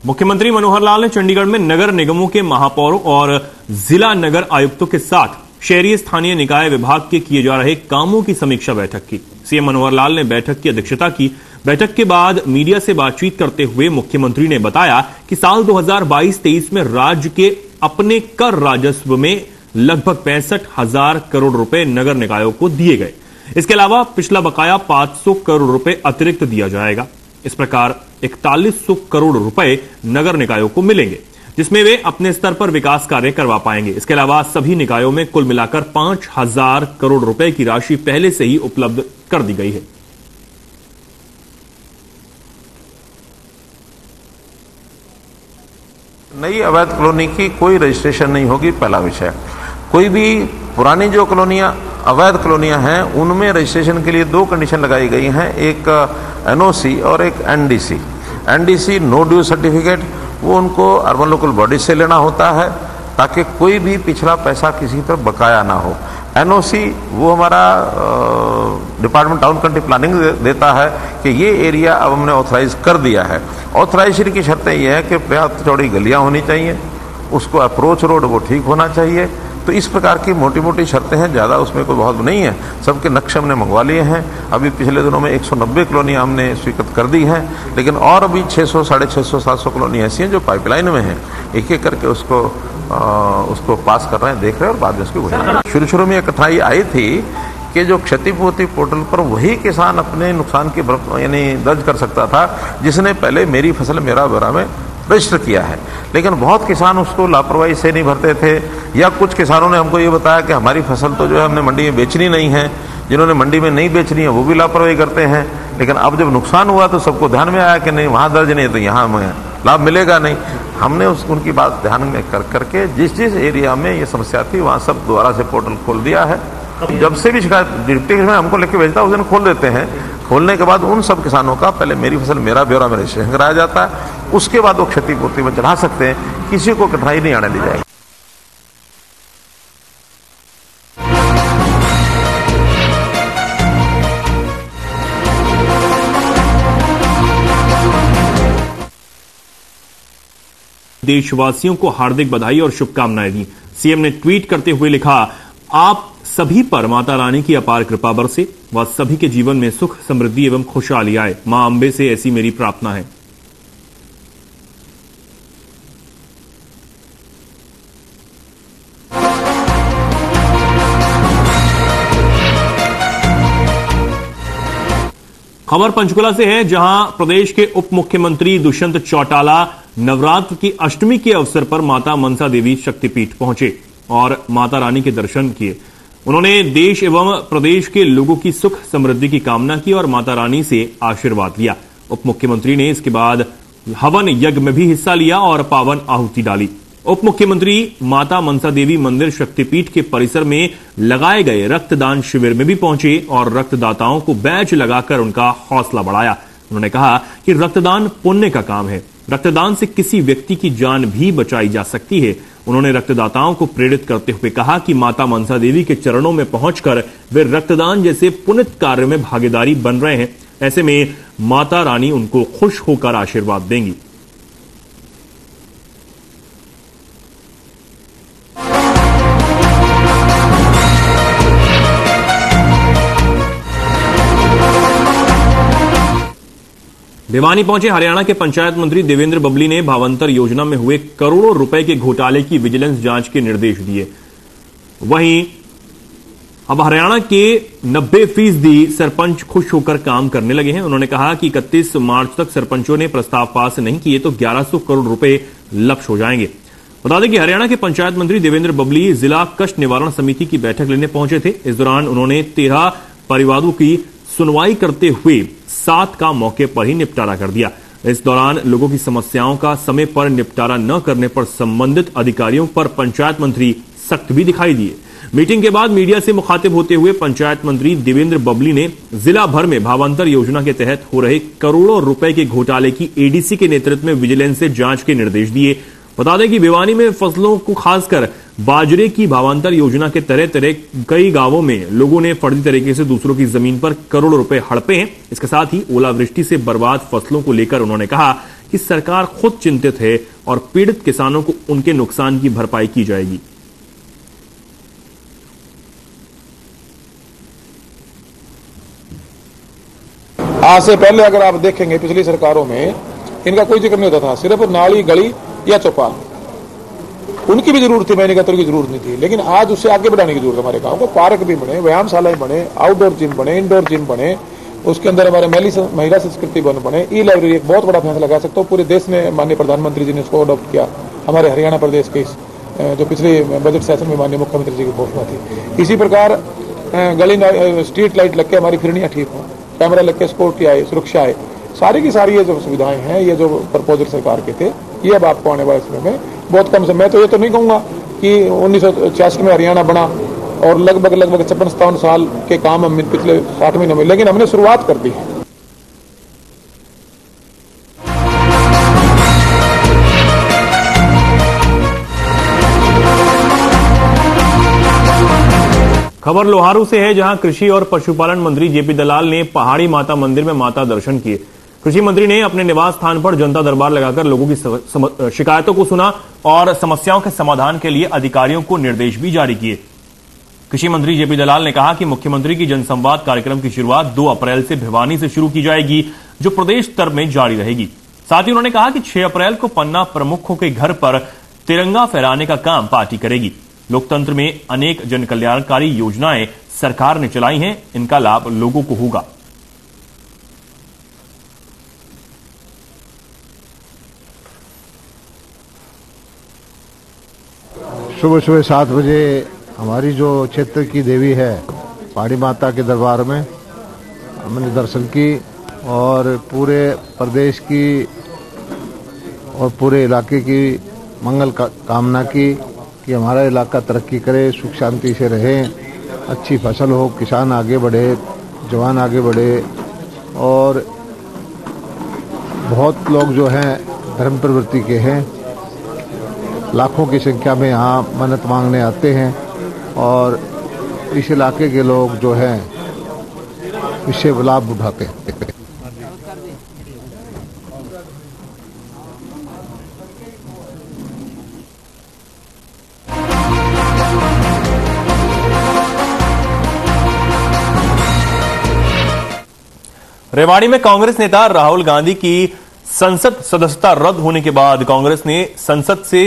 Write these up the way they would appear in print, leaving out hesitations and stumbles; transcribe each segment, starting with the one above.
मुख्यमंत्री मनोहर लाल ने चंडीगढ़ में नगर निगमों के महापौरों और जिला नगर आयुक्तों के साथ शहरी स्थानीय निकाय विभाग के किए जा रहे कामों की समीक्षा बैठक की। सीएम मनोहर लाल ने बैठक की अध्यक्षता की। बैठक के बाद मीडिया से बातचीत करते हुए मुख्यमंत्री ने बताया कि साल 2022-23 में राज्य के अपने कर राजस्व में लगभग 65,000 करोड़ रुपए नगर निकायों को दिए गए। इसके अलावा पिछला बकाया 500 करोड़ रुपए अतिरिक्त दिया जाएगा। इस प्रकार 4100 करोड़ रुपए नगर निकायों को मिलेंगे, जिसमें वे अपने स्तर पर विकास कार्य करवा पाएंगे। इसके अलावा सभी निकायों में कुल मिलाकर 5,000 करोड़ रुपए की राशि पहले से ही उपलब्ध कर दी गई है। नई अवैध कॉलोनी की कोई रजिस्ट्रेशन नहीं होगी, पहला विषय। कोई भी पुरानी जो कॉलोनियां अवैध कॉलोनियां हैं उनमें रजिस्ट्रेशन के लिए 2 कंडीशन लगाई गई हैं, एक एनओसी और एक NDC. NDC no due certificate, वो उनको अर्बन लोकल बॉडी से लेना होता है ताकि कोई भी पिछला पैसा किसी पर बकाया ना हो। एनओसी वो हमारा डिपार्टमेंट टाउन कंट्री प्लानिंग देता है कि ये एरिया अब हमने ऑथराइज कर दिया है। ऑथराइजेशन की शर्तें ये है कि पर्याप्त चौड़ी गलियां होनी चाहिए, उसको अप्रोच रोड वो ठीक होना चाहिए। तो इस प्रकार की मोटी मोटी शर्तें हैं, ज़्यादा उसमें कोई बहुत नहीं है। सबके नक्शे हमने मंगवा लिए हैं। अभी पिछले दिनों में 190 कॉलोनियाँ हमने स्वीकृत कर दी हैं, लेकिन और अभी 600, 650, 700 कॉलोनी ऐसी हैं जो पाइपलाइन में हैं। एक एक करके उसको पास कर रहे हैं, देख रहे हैं और बाद में उसकी घोषणा। शुरू में एक कठिनाई आई थी कि जो क्षतिपूर्ति पोर्टल पर वही किसान अपने नुकसान की यानी दर्ज कर सकता था जिसने पहले मेरी फसल मेरा ब्यौरा में रजिस्टर किया है, लेकिन बहुत किसान उसको लापरवाही से नहीं भरते थे, या कुछ किसानों ने हमको ये बताया कि हमारी फसल तो जो है हमने मंडी में बेचनी नहीं है। जिन्होंने मंडी में नहीं बेचनी है वो भी लापरवाही करते हैं। लेकिन अब जब नुकसान हुआ तो सबको ध्यान में आया कि नहीं, वहाँ दर्ज नहीं है तो यहाँ हमें लाभ मिलेगा नहीं। हमने उनकी बात ध्यान में करके जिस एरिया में ये समस्या थी वहाँ सब दोबारा से पोर्टल खोल दिया है। जब से भी शिकायत डिप्टी में हमको लिख के भेजता है उस दिन खोल देते हैं। खोलने के बाद उन सब किसानों का पहले मेरी फसल मेरा ब्यौरा में रजिस्ट्रेशन कराया जाता है, उसके बाद वो क्षतिपूर्ति में चढ़ा सकते हैं, किसी को कठिनाई नहीं आने दी जाएगी। देशवासियों को हार्दिक बधाई और शुभकामनाएं दी। सीएम ने ट्वीट करते हुए लिखा, आप सभी पर माता रानी की अपार कृपा बरसे व सभी के जीवन में सुख, समृद्धि एवं खुशहाली आए। मां अंबे से ऐसी मेरी प्रार्थना है। खबर पंचकुला से है, जहां प्रदेश के उप मुख्यमंत्री दुष्यंत चौटाला नवरात्र की अष्टमी के अवसर पर माता मनसा देवी शक्तिपीठ पहुंचे और माता रानी के दर्शन किए। उन्होंने देश एवं प्रदेश के लोगों की सुख समृद्धि की कामना की और माता रानी से आशीर्वाद लिया। उप मुख्यमंत्री ने इसके बाद हवन यज्ञ में भी हिस्सा लिया और पावन आहुति डाली। उप मुख्यमंत्री माता मनसा देवी मंदिर शक्तिपीठ के परिसर में लगाए गए रक्तदान शिविर में भी पहुंचे और रक्तदाताओं को बैच लगाकर उनका हौसला बढ़ाया। उन्होंने कहा कि रक्तदान पुण्य का काम है, रक्तदान से किसी व्यक्ति की जान भी बचाई जा सकती है। उन्होंने रक्तदाताओं को प्रेरित करते हुए कहा कि माता मनसा देवी के चरणों में पहुंचकर वे रक्तदान जैसे पुनित कार्य में भागीदारी बन रहे हैं। ऐसे में माता रानी उनको खुश होकर आशीर्वाद देंगी। भिवानी पहुंचे हरियाणा के पंचायत मंत्री देवेंद्र बबली ने भावांतर योजना में हुए करोड़ों रुपए के घोटाले की विजिलेंस जांच के निर्देश दिए। वहीं अब हरियाणा के 90% सरपंच खुश होकर काम करने लगे हैं। उन्होंने कहा कि 31 मार्च तक सरपंचों ने प्रस्ताव पास नहीं किए तो 1100 करोड़ रुपए लक्ष्य हो जाएंगे। बता दें कि हरियाणा के पंचायत मंत्री देवेंद्र बबली जिला कष्ट निवारण समिति की बैठक लेने पहुंचे थे। इस दौरान उन्होंने 13 परिवारों की सुनवाई करते हुए 7 का मौके पर ही निपटारा कर दिया। इस दौरान लोगों की समस्याओं का समय पर निपटारा न करने पर संबंधित अधिकारियों पर पंचायत मंत्री सख्त भी दिखाई दिए। मीटिंग के बाद मीडिया से मुखातिब होते हुए पंचायत मंत्री देवेंद्र बबली ने जिला भर में भावांतर योजना के तहत हो रहे करोड़ों रुपए के घोटाले की एडीसी के नेतृत्व में विजिलेंस से जांच के निर्देश दिए। बता दें कि भिवानी में फसलों को खासकर बाजरे की भावांतर योजना के तहत कई गांवों में लोगों ने फर्जी तरीके से दूसरों की जमीन पर करोड़ों रुपए हड़पे हैं। इसके साथ ही ओलावृष्टि से बर्बाद फसलों को लेकर उन्होंने कहा कि सरकार खुद चिंतित है और पीड़ित किसानों को उनके नुकसान की भरपाई की जाएगी। आज से पहले अगर आप देखेंगे पिछली सरकारों में इनका कोई जिक्र नहीं होता था, सिर्फ नाली, गली या चौपाल, उनकी भी जरूरत थी, मैंने कहा की जरूरत नहीं थी। लेकिन आज उससे आगे बढ़ाने की जरूरत है। हमारे गांव को पार्क भी बने, व्यायामशालाएं बने, आउटडोर जिम बने, इंडोर जिम बने, उसके अंदर हमारे महिला संस्कृति वन बने, ई लाइब्रेरी, एक बहुत बड़ा फैसला लगा सकता हूँ। पूरे देश ने माननीय प्रधानमंत्री जी ने इसको अडॉप्ट किया। हमारे हरियाणा प्रदेश के जो पिछले बजट सेशन में माननीय मुख्यमंत्री जी की घोषणा थी। इसी प्रकार गली स्ट्रीट लाइट लग के हमारी फिरनियां ठीक हो, कैमरा लग के सिक्योरिटी आए, सुरक्षा आए, सारी की सारी ये जो सुविधाएं हैं, ये जो प्रपोजल सरकार के थे, ये अब आपको आने वाले समय में बहुत कम से, मैं तो ये तो नहीं कहूंगा कि 1966 में हरियाणा बना और लगभग 56-57 साल के काम हम पिछले 60 महीनों में, लेकिन हमने शुरुआत कर दी है। खबर लोहारू से है, जहां कृषि और पशुपालन मंत्री जेपी दलाल ने पहाड़ी माता मंदिर में माता दर्शन किए। कृषि मंत्री ने अपने निवास स्थान पर जनता दरबार लगाकर लोगों की शिकायतों को सुना और समस्याओं के समाधान के लिए अधिकारियों को निर्देश भी जारी किए। कृषि मंत्री जेपी दलाल ने कहा कि मुख्यमंत्री की जनसंवाद कार्यक्रम की शुरुआत 2 अप्रैल से भिवानी से शुरू की जाएगी, जो प्रदेश स्तर में जारी रहेगी। साथ ही उन्होंने कहा कि 6 अप्रैल को पन्ना प्रमुखों के घर पर तिरंगा फहराने का काम पार्टी करेगी। लोकतंत्र में अनेक जनकल्याणकारी योजनाएं सरकार ने चलाई हैं, इनका लाभ लोगों को होगा। सुबह 7 बजे हमारी जो क्षेत्र की देवी है पहाड़ी माता के दरबार में हमने दर्शन की और पूरे प्रदेश की और पूरे इलाके की मंगल कामना की कि हमारा इलाका तरक्की करे, सुख शांति से रहे, अच्छी फसल हो, किसान आगे बढ़े, जवान आगे बढ़े। और बहुत लोग जो हैं धर्म प्रवृत्ति के हैं, लाखों की संख्या में यहाँ मन्नत मांगने आते हैं और इस इलाके के लोग जो हैं इससे लाभ उठाते हैं। रेवाड़ी में कांग्रेस नेता राहुल गांधी की संसद सदस्यता रद्द होने के बाद कांग्रेस ने संसद से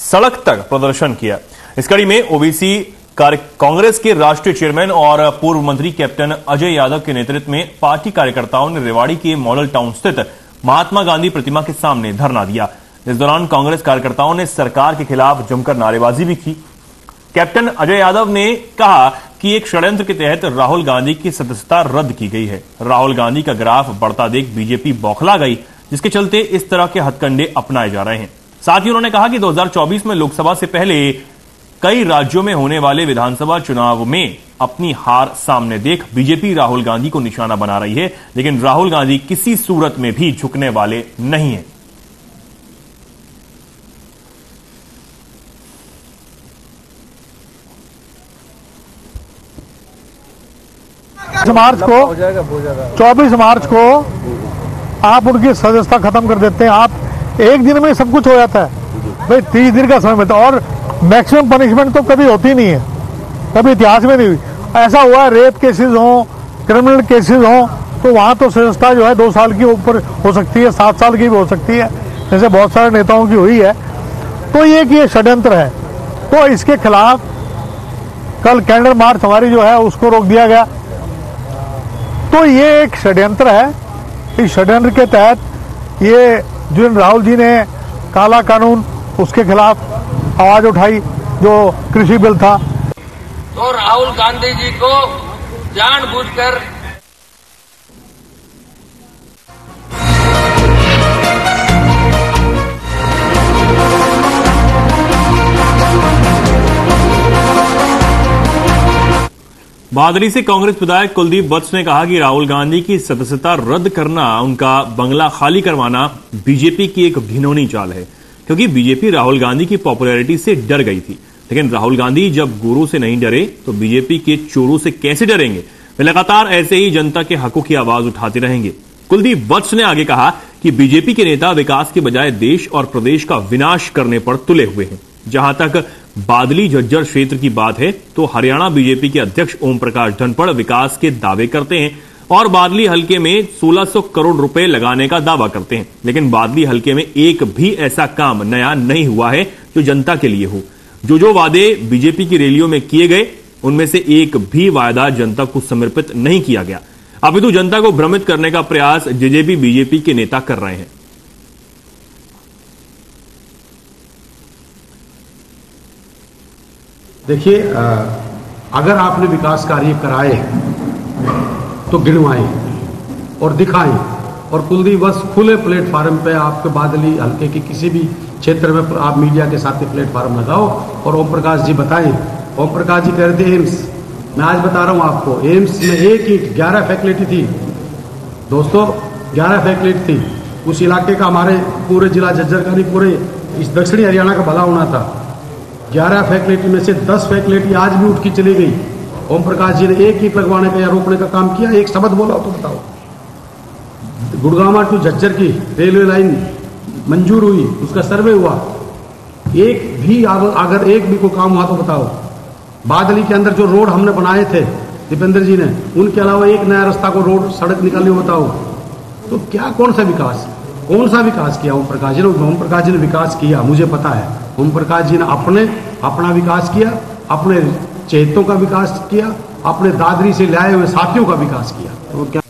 सड़क तक प्रदर्शन किया। इस कड़ी में ओबीसी कांग्रेस के राष्ट्रीय चेयरमैन और पूर्व मंत्री कैप्टन अजय यादव के नेतृत्व में पार्टी कार्यकर्ताओं ने रेवाड़ी के मॉडल टाउन स्थित महात्मा गांधी प्रतिमा के सामने धरना दिया। इस दौरान कांग्रेस कार्यकर्ताओं ने सरकार के खिलाफ जमकर नारेबाजी भी की। कैप्टन अजय यादव ने कहा कि एक षड्यंत्र के तहत राहुल गांधी की सदस्यता रद्द की गई है। राहुल गांधी का ग्राफ बढ़ता देख बीजेपी बौखला गई, जिसके चलते इस तरह के हथकंडे अपनाए जा रहे हैं। साथ ही उन्होंने कहा कि 2024 में लोकसभा से पहले कई राज्यों में होने वाले विधानसभा चुनाव में अपनी हार सामने देख बीजेपी राहुल गांधी को निशाना बना रही है, लेकिन राहुल गांधी किसी सूरत में भी झुकने वाले नहीं हैं। मार्च को 24 मार्च को आप उनकी सदस्यता खत्म कर देते हैं। आप एक दिन में सब कुछ हो जाता है भाई, 30 दिन का समय मिलता है और मैक्सिमम पनिशमेंट तो कभी होती नहीं है, कभी इतिहास में नहीं हुई। ऐसा हुआ रेप केसेस हो, क्रिमिनल केसेस हो, तो वहां तो सदस्यता जो है 2 साल की ऊपर हो सकती है, 7 साल की भी हो सकती है, जैसे बहुत सारे नेताओं की हुई है। तो ये षड्यंत्र है, तो इसके खिलाफ कल कैंडल मार्च हमारी जो है उसको रोक दिया गया। तो ये एक षड्यंत्र है। इस षड्यंत्र के तहत ये जो राहुल जी ने काला कानून उसके खिलाफ आवाज उठाई, जो कृषि बिल था, तो राहुल गांधी जी को जानबूझकर बादरी से कांग्रेस विधायक कुलदीप वत्स ने कहा कि राहुल गांधी की सदस्यता रद्द करना, उनका बंगला खाली करवाना बीजेपी की एक घिनौनी चाल है, क्योंकि बीजेपी राहुल गांधी की पॉपुलैरिटी से डर गई थी। लेकिन राहुल गांधी जब गुरु से नहीं डरे तो बीजेपी के चोरों से कैसे डरेंगे। वे लगातार ऐसे ही जनता के हकों की आवाज उठाते रहेंगे। कुलदीप वत्स ने आगे कहा कि बीजेपी के नेता विकास के बजाय देश और प्रदेश का विनाश करने पर तुले हुए हैं। जहां तक बादली झज्जर क्षेत्र की बात है तो हरियाणा बीजेपी के अध्यक्ष ओम प्रकाश धनखड़ विकास के दावे करते हैं और बादली हलके में 1600 करोड़ रुपए लगाने का दावा करते हैं, लेकिन बादली हलके में एक भी ऐसा काम नया नहीं हुआ है जो जनता के लिए हो। जो वादे बीजेपी की रैलियों में किए गए उनमें से एक भी वायदा जनता को समर्पित नहीं किया गया, अपितु जनता को भ्रमित करने का प्रयास जेजेपी बीजेपी के नेता कर रहे हैं। देखिए, अगर आपने विकास कार्य कराए तो गिनवाएं और दिखाएं, और कुलदीप बस खुले प्लेटफार्म पे आपके बादली हल्के के किसी भी क्षेत्र में आप मीडिया के साथ प्लेटफार्म लगाओ और ओम प्रकाश जी बताएं। ओम प्रकाश जी कह रहे थे एम्स, मैं आज बता रहा हूं आपको, एम्स में एक ईंट 11 फैकल्टी थी दोस्तों, 11 फैकल्टी थी। उस इलाके का, हमारे पूरे जिला झज्जर का नहीं, पूरे इस दक्षिणी हरियाणा का भला होना था। 11 फैकल्टी में से 10 फैकल्टी आज भी उठ की चली गई। ओम प्रकाश जी ने एक ईंट लगवाने का या रोकने का काम किया? एक शब्द बोला तो बताओ। गुड़गांव टू झज्जर की रेलवे लाइन मंजूर हुई, उसका सर्वे हुआ, एक भी अगर एक भी कोई काम हुआ तो बताओ। बादली के अंदर जो रोड हमने बनाए थे दीपेंद्र जी ने, उनके अलावा एक नया रास्ता को रोड सड़क निकाली बताओ। तो क्या, कौन सा विकास किया ओम प्रकाश जी ने? ओम प्रकाश जी ने विकास किया, मुझे पता है। ओम प्रकाश जी ने अपना विकास किया, अपने चेतों का विकास किया, अपने दादरी से लाए हुए साथियों का विकास किया। तो क्या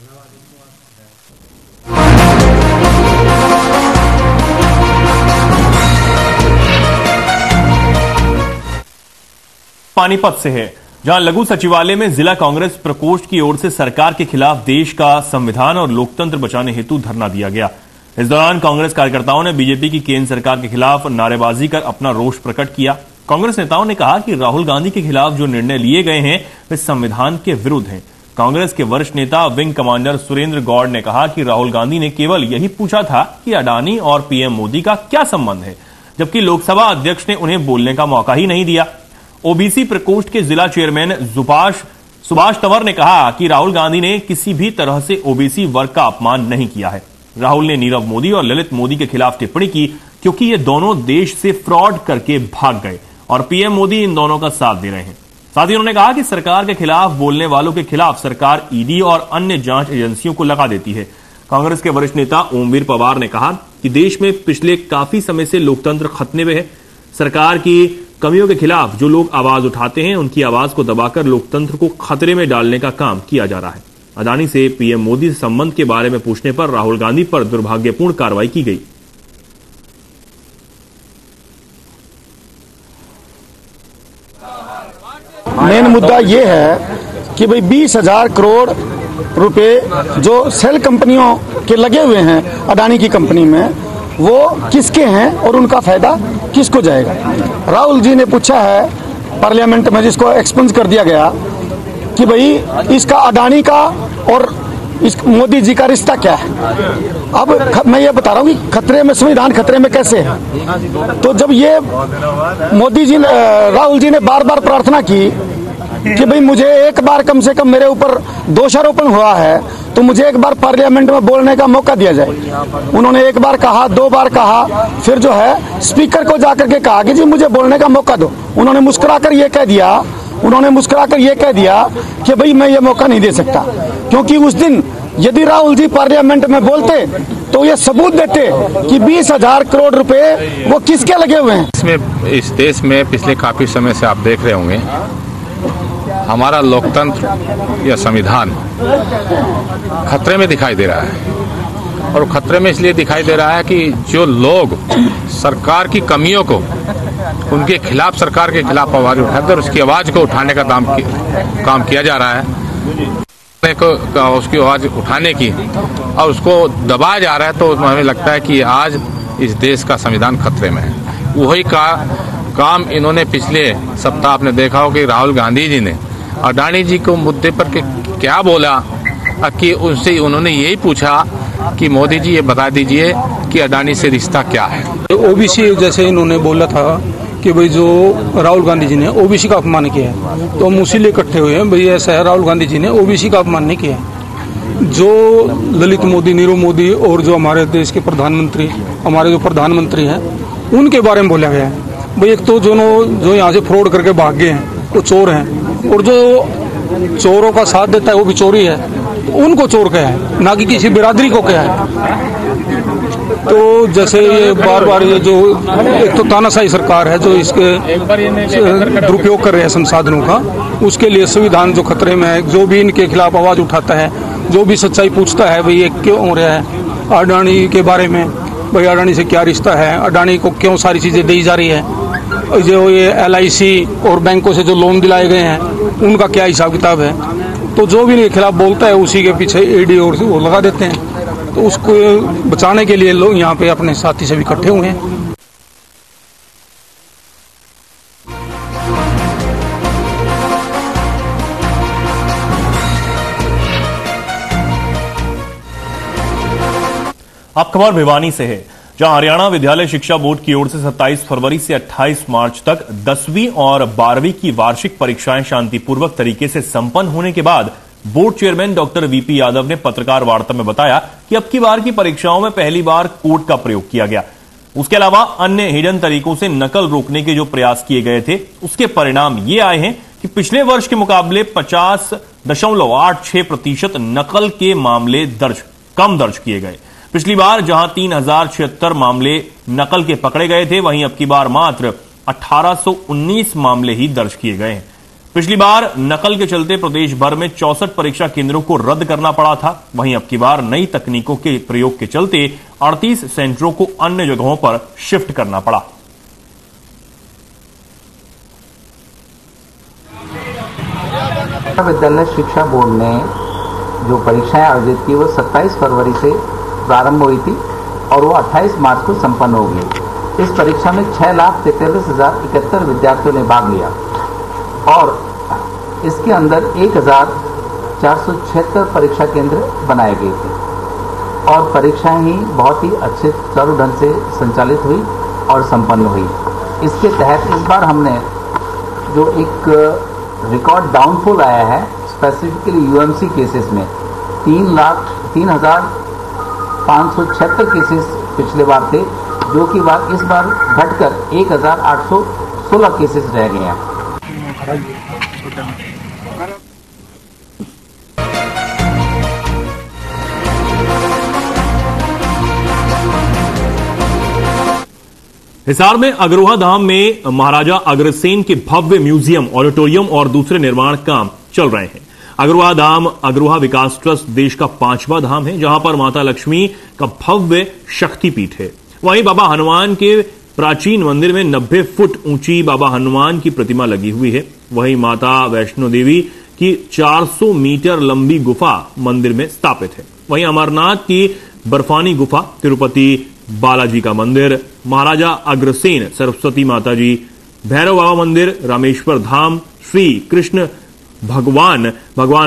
पानीपत से है, जहां लघु सचिवालय में जिला कांग्रेस प्रकोष्ठ की ओर से सरकार के खिलाफ देश का संविधान और लोकतंत्र बचाने हेतु धरना दिया गया। इस दौरान कांग्रेस कार्यकर्ताओं ने बीजेपी की केंद्र सरकार के खिलाफ नारेबाजी कर अपना रोष प्रकट किया। कांग्रेस नेताओं ने कहा कि राहुल गांधी के खिलाफ जो निर्णय लिए गए हैं वे संविधान के विरुद्ध हैं। कांग्रेस के वरिष्ठ नेता विंग कमांडर सुरेंद्र गौड़ ने कहा कि राहुल गांधी ने केवल यही पूछा था कि अडानी और पीएम मोदी का क्या संबंध है, जबकि लोकसभा अध्यक्ष ने उन्हें बोलने का मौका ही नहीं दिया। ओबीसी प्रकोष्ठ के जिला चेयरमैन सुभाष तंवर ने कहा कि राहुल गांधी ने किसी भी तरह से ओबीसी वर्ग का अपमान नहीं किया है। राहुल ने नीरव मोदी और ललित मोदी के खिलाफ टिप्पणी की क्योंकि ये दोनों देश से फ्रॉड करके भाग गए और पीएम मोदी इन दोनों का साथ दे रहे हैं। साथ ही उन्होंने कहा कि सरकार के खिलाफ बोलने वालों के खिलाफ सरकार ईडी और अन्य जांच एजेंसियों को लगा देती है। कांग्रेस के वरिष्ठ नेता ओमवीर पवार ने कहा कि देश में पिछले काफी समय से लोकतंत्र खतरे में है। सरकार की कमियों के खिलाफ जो लोग आवाज उठाते हैं उनकी आवाज को दबाकर लोकतंत्र को खतरे में डालने का काम किया जा रहा है। अडानी से पीएम मोदी से संबंध के बारे में पूछने पर राहुल गांधी पर दुर्भाग्यपूर्ण कार्रवाई की गई। मेन मुद्दा ये है कि भाई 20,000 करोड़ रुपए जो सेल कंपनियों के लगे हुए हैं अडानी की कंपनी में, वो किसके हैं और उनका फायदा किसको जाएगा? राहुल जी ने पूछा है पार्लियामेंट में, जिसको एक्सपंज कर दिया गया, कि भाई इसका अडानी का और इस मोदी जी का रिश्ता क्या है। अब मैं ये बता रहा हूँ कि खतरे में, संविधान खतरे में कैसे है। तो जब ये मोदी जी, राहुल जी ने बार बार प्रार्थना की कि भाई मुझे एक बार कम से कम मेरे ऊपर दोषारोपण हुआ है तो मुझे एक बार पार्लियामेंट में बोलने का मौका दिया जाए। उन्होंने एक बार कहा, 2 बार कहा, फिर जो है स्पीकर को जाकर के कहा कि जी मुझे बोलने का मौका दो। उन्होंने मुस्कुराकर ये कह दिया कि भाई मैं ये मौका नहीं दे सकता, क्योंकि उस दिन यदि राहुल जी पार्लियामेंट में बोलते तो ये सबूत देते कि 20,000 करोड़ रुपए वो किसके लगे हुए हैं। इसमें इस देश में पिछले काफी समय से आप देख रहे होंगे हमारा लोकतंत्र या संविधान खतरे में दिखाई दे रहा है। और खतरे में इसलिए दिखाई दे रहा है कि जो लोग सरकार की कमियों को, उनके खिलाफ, सरकार के खिलाफ आवाज उठाते और उसकी आवाज को उठाने का काम किया जा रहा है, उसकी आवाज उठाने की, और उसको दबाया जा रहा है। तो हमें लगता है कि आज इस देश का संविधान खतरे में है। वही काम इन्होंने पिछले सप्ताह आपने देखा हो कि राहुल गांधी जी ने अडानी जी को मुद्दे पर क्या बोला कि उनसे उन्होंने यही पूछा कि मोदी जी ये बता दीजिए कि अडानी से रिश्ता क्या है। ओबीसी जैसे इन्होंने बोला था कि भाई जो राहुल गांधी जी ने ओबीसी का अपमान किया है, तो हम उसी लिए इकट्ठे हुए हैं। भाई ऐसा है, राहुल गांधी जी ने ओबीसी का अपमान नहीं किया। जो ललित मोदी, नीरव मोदी और जो हमारे देश के प्रधानमंत्री, हमारे जो प्रधानमंत्री हैं, उनके बारे में बोला गया है। भाई एक तो जो यहाँ से फ्रॉड करके भाग गए हैं वो चोर हैं, और जो चोरों का साथ देता है वो भी चोरी है, तो उनको चोर क्या है, ना कि किसी बिरादरी को क्या है। तो जैसे ये बार बार ये जो एक तो तानाशाही सरकार है जो इसके दुरुपयोग कर रहे हैं संसाधनों का, उसके लिए संविधान जो खतरे में है, जो भी इनके खिलाफ आवाज उठाता है, जो भी सच्चाई पूछता है भाई ये क्यों हो रहा है, अडानी के बारे में, भाई अडानी से क्या रिश्ता है, अडानी को क्यों सारी चीजें दी जा रही है, जो ये LIC और बैंकों से जो लोन दिलाए गए हैं उनका क्या हिसाब किताब है। तो जो भी इनके खिलाफ बोलता है उसी के पीछे ED और वो लगा देते हैं। तो उसको बचाने के लिए लोग यहाँ पे अपने साथी से भी इकट्ठे हुए हैं। अब खबर भिवानी से है, जहां हरियाणा विद्यालय शिक्षा बोर्ड की ओर से 27 फरवरी से 28 मार्च तक 10वीं और 12वीं की वार्षिक परीक्षाएं शांतिपूर्वक तरीके से संपन्न होने के बाद board chairman doctor VP Yadav ने पत्रकार वार्ता में बताया कि अब की बार की परीक्षाओं में पहली बार कोड का प्रयोग किया गया। उसके अलावा अन्य हिडन तरीकों से नकल रोकने के जो प्रयास किए गए थे उसके परिणाम ये आए हैं कि पिछले वर्ष के मुकाबले 50.86% नकल के मामले कम दर्ज किए गए। पिछली बार जहां 3076 मामले नकल के पकड़े गए थे, वहीं अब की बार मात्र 1819 मामले ही दर्ज किए गए हैं। पिछली बार नकल के चलते प्रदेश भर में 64 परीक्षा केंद्रों को रद्द करना पड़ा था, वहीं अब की बार नई तकनीकों के प्रयोग के चलते 38 सेंटरों को अन्य जगहों पर शिफ्ट करना पड़ा। विद्यालय शिक्षा बोर्ड ने जो परीक्षाएं आयोजित की वो 27 फरवरी से प्रारंभ हुई थी और वो 28 मार्च को संपन्न हो गई। इस परीक्षा में 6,43,071 विद्यार्थियों ने भाग लिया और इसके अंदर 1,476 परीक्षा केंद्र बनाए गए थे और परीक्षाएं ही बहुत ही अच्छे चालू ढंग से संचालित हुई और संपन्न हुई। इसके तहत इस बार हमने जो एक रिकॉर्ड डाउनफॉल आया है स्पेसिफिकली UMC केसेस में 3,0576 केसेस पिछले बार थे, जो कि इस बार घटकर 1,816 केसेस रह गए हैं। हिसार में अग्रोहा धाम में महाराजा अग्रसेन के भव्य म्यूजियम, ऑडिटोरियम और दूसरे निर्माण काम चल रहे हैं। अग्रोहा धाम अग्रोहा विकास ट्रस्ट देश का 5वां धाम है, जहां पर माता लक्ष्मी का भव्य शक्तिपीठ है। वहीं बाबा हनुमान के प्राचीन मंदिर में 90 फुट ऊंची बाबा हनुमान की प्रतिमा लगी हुई है। वहीं माता वैष्णो देवी की 400 मीटर लंबी गुफा मंदिर में स्थापित है। वहीं अमरनाथ की बर्फानी गुफा, तिरुपति बालाजी का मंदिर, महाराजा अग्रसेन सरस्वती माता जी, भैरव बाबा मंदिर, रामेश्वर धाम, श्री कृष्ण भगवान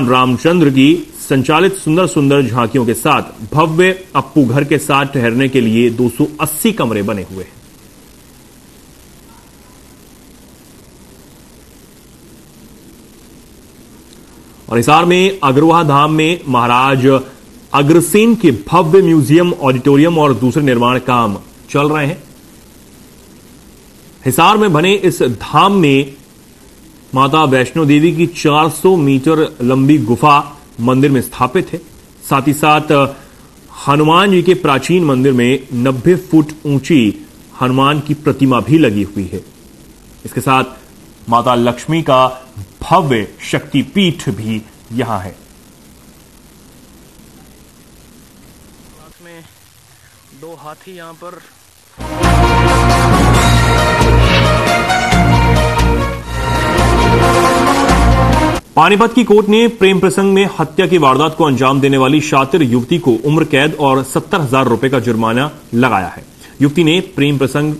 रामचंद्र की संचालित सुंदर सुंदर झांकियों के साथ भव्य अप्पू घर के साथ ठहरने के लिए 280 कमरे बने हुए हैं। और हिसार में अग्रोहा धाम में महाराज अग्रसेन के भव्य म्यूजियम, ऑडिटोरियम और दूसरे निर्माण काम चल रहे हैं। हिसार में बने इस धाम में माता वैष्णो देवी की 400 मीटर लंबी गुफा मंदिर में स्थापित है। साथ ही साथ हनुमान जी के प्राचीन मंदिर में 90 फुट ऊंची हनुमान की प्रतिमा भी लगी हुई है। इसके साथ माता लक्ष्मी का भव्य शक्तिपीठ भी यहां है। में 2 हाथी यहां पर पानीपत की कोर्ट ने प्रेम प्रसंग में हत्या की वारदात को अंजाम देने वाली शातिर युवती को उम्र कैद और 70,000 रुपए का जुर्माना लगाया है। युवती ने प्रेम प्रसंग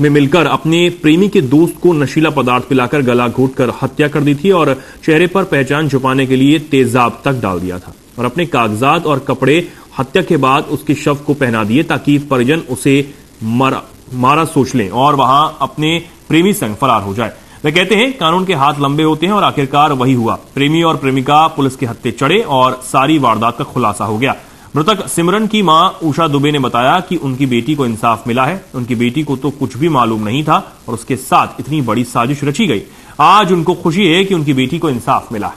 में मिलकर अपने प्रेमी के दोस्त को नशीला पदार्थ पिलाकर गला घोंटकर हत्या कर दी थी और चेहरे पर पहचान छुपाने के लिए तेजाब तक डाल दिया था और अपने कागजात और कपड़े हत्या के बाद उसके शव को पहना दिए ताकि परिजन उसे मारा सोच लें और वहां अपने प्रेमी संग फरार हो जाए। वे कहते हैं कानून के हाथ लंबे होते हैं और आखिरकार वही हुआ। प्रेमी और प्रेमिका पुलिस के हत्थे चढ़े और सारी वारदात का खुलासा हो गया। मृतक सिमरन की मां उषा दुबे ने बताया कि उनकी बेटी को इंसाफ मिला है। उनकी बेटी को तो कुछ भी मालूम नहीं था और उसके साथ इतनी बड़ी साजिश रची गई। आज उनको खुशी है कि उनकी बेटी को इंसाफ मिला।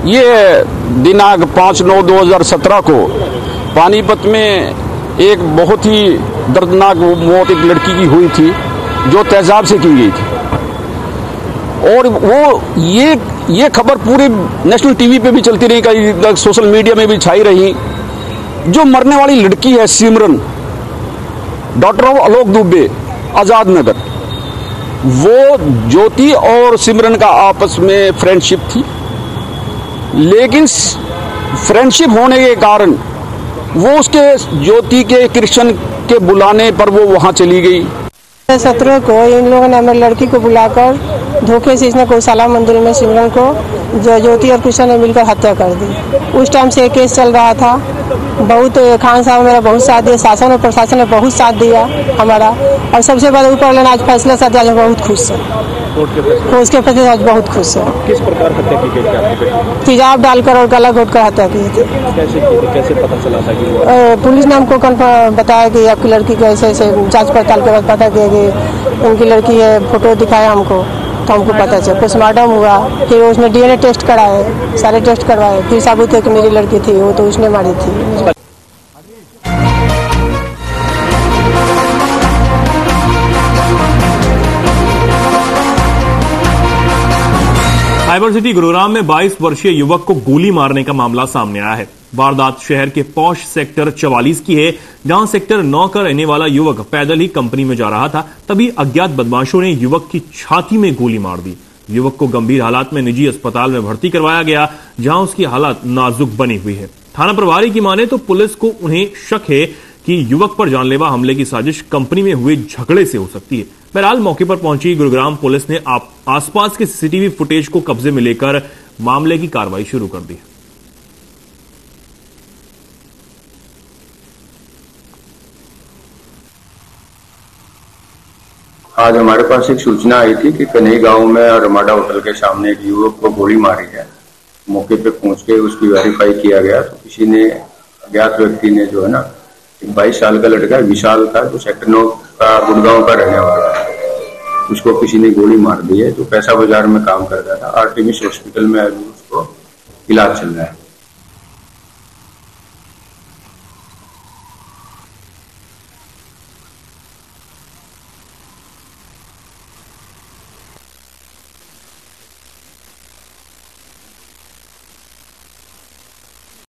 ये दिनांक 5/9/2017 को पानीपत में एक बहुत ही दर्दनाक मौत एक लड़की की हुई थी जो तेजाब से की गई थी। और वो ये खबर पूरे नेशनल टीवी पे भी चलती रही, कई सोशल मीडिया में भी छाई रही। जो मरने वाली लड़की है सिमरन, डॉक्टर ऑफ आलोक दुबे, आजाद नगर, वो ज्योति और सिमरन का आपस में फ्रेंडशिप थी, लेकिन फ्रेंडशिप होने के कारण वो उसके ज्योति के कृष्ण के बुलाने पर वो वहां चली गई। 17 को इन लोगों ने हमें लड़की को बुलाकर धोखे से इसने गौशाला मंदिर में सिमरन को ज्योति और कृष्ण ने मिलकर हत्या कर दी। उस टाइम से केस चल रहा था। बहुत खान साहब मेरा बहुत साथ दिया, शासन और प्रशासन ने बहुत साथ दिया हमारा। और सबसे बड़ा ऊपर लेना आज फैसला साथ आज बहुत खुश है। उसके फैसले आज बहुत खुश है। किस प्रकार हत्या की गई? तेजाब डालकर और गला घोट कर हत्या की थी। कैसे पता चला था कि पुलिस ने हमको कन्फर्म बताया कि आपकी लड़की को ऐसे ऐसे जांच पड़ताल के बाद पता किया कि उनकी लड़की है। फोटो दिखाया हमको तो हमको पता चला। पोस्टमार्टम हुआ, फिर उसने DNA टेस्ट कराए, सारे टेस्ट करवाए, फिर साबुत है कि मेरी लड़की थी, वो तो उसने मारी थी। साइबर सिटी गुरुग्राम में 22 वर्षीय युवक को गोली मारने का मामला सामने आया है। वारदात शहर के पौष सेक्टर 44 की है, जहां सेक्टर 9 का रहने वाला युवक पैदल ही कंपनी में जा रहा था। तभी अज्ञात बदमाशों ने युवक की छाती में गोली मार दी। युवक को गंभीर हालात में निजी अस्पताल में भर्ती करवाया गया, जहां उसकी हालत नाजुक बनी हुई है। थाना प्रभारी की माने तो पुलिस को उन्हें शक है कि युवक पर जानलेवा हमले की साजिश कंपनी में हुए झगड़े से हो सकती है। बहरहाल मौके पर पहुंची गुरुग्राम पुलिस ने आसपास के CCTV फुटेज को कब्जे में लेकर मामले की कार्रवाई शुरू कर दी। आज हमारे पास एक सूचना आई थी कि कन्हई गांव में रमाडा होटल के सामने एक युवक को गोली मारी है। मौके पे पहुंच के उसकी वेरीफाई किया गया तो किसी ने अज्ञात व्यक्ति ने जो है ना 22 साल का लड़का विशाल था, जो सेक्टर 9 का गुड़गांव का रहने वाला है, उसको किसी ने गोली मार दी है। जो पैसा बाजार में काम करता था, आर्टेमिस हॉस्पिटल में अभी उसको इलाज चल रहा है।